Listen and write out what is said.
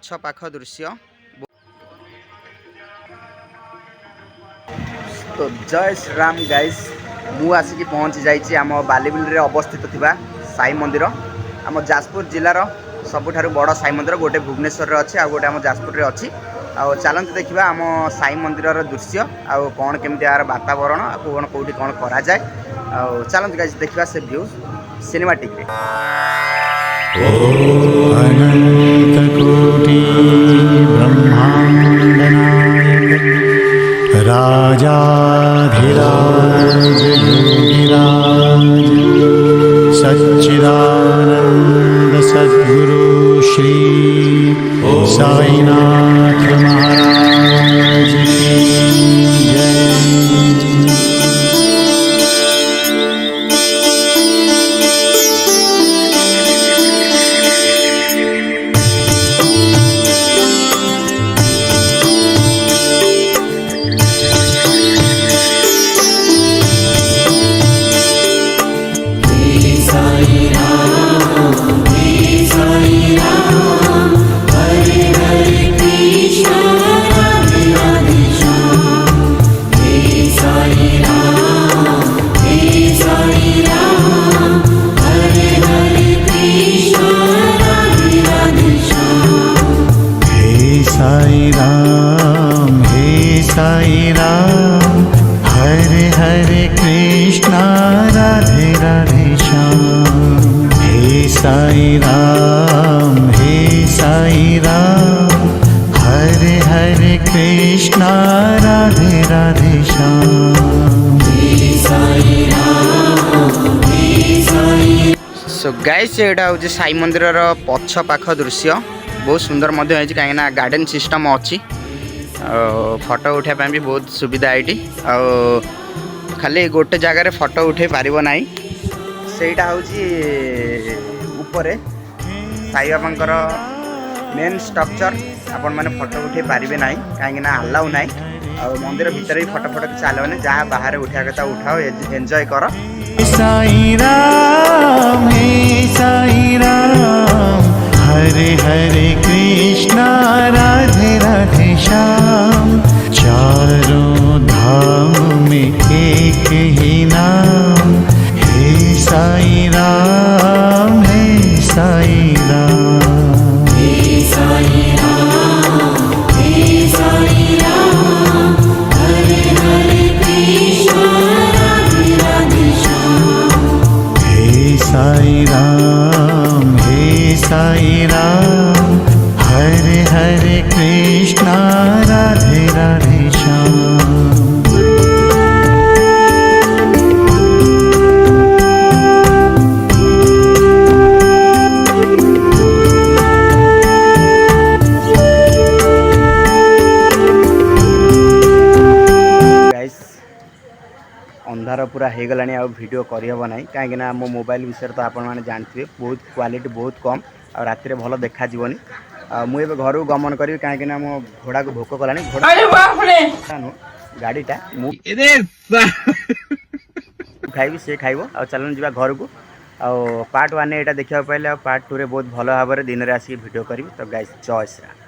पछपाख दृश्य। तो जय श्री राम गाइस, मु आसिक पहुँची जाइए आम बालीबिल रे अवस्थित थिबा साई मंदिर। आम जाजपुर जिलार सबुठारु बड़ साई मंदिर गोटे भुवनेश्वर रे अच्छी, आ गोटे आम जाजपुर रे अच्छी। आ चलते देखा आम साई मंदिर दृश्य आउ कौन केमती यार वातावरण कौन कौटी कौन करा जाए। आ चलते गाइस देखा से व्यू सिनेमाटिक रे। अनंत कोटि ब्रह्मांड नायक राजाधिराज योगिराज सच्चिदानंद सद्गुरु श्री साईनाथ महाराज की जय। साई राम हरे हरे कृष्णा राधे राधे श्याम। हे साई राम हरे हरे कृष्णा राधे राधे श्याम। सो गाइस एटा हूँ साई मंदिर पछपाख दृश्य। बहुत सुंदर कहीं गार्डन सिस्टम अच्छी। फोटो उठाई भी बहुत सुविधा ये। खाली गोटे जगार फोटो उठे पारिबो नाही। सेटा हूँ ऊपर साई बाबांकर मेन स्ट्रक्चर आपण मैंने फोटो उठे पारिबे नाही कहीं अलाउ ना। मंदिर भितर भी फोटो फोटो किसी अलाउ नहीं, जहाँ बाहर उठा कथा उठाओ एंजॉय कर। साई राम हरे हरे कृष्णा राधे राधे श्याम। चारों धाम में एक ही नाम, हे साई राम हे साई राम। हे साई राम हरे हरे कृष्णा राधे राधे श्याम। हे साई राम हरे हरे कृष्णा राधे राधे श्याम। अंधार पूरा हो गला वीडियो करहब ना कहीं मो मोबाइल विषय तो आपण मैंने जानते बहुत क्वालिटी बहुत कम आ राति रे भल देखा जीवनी। मुझे घर को गमन करी कहीं मो घोड़ा को भोक कलानी। गाड़ीटा खाइबी से खाइब आ चलन जा घर को। पार्ट 1 एटा देखा पाइले पार्ट 2 रे बहुत भल भाव दिन में आसिक वीडियो करी। तो गाइस जय श्री राम।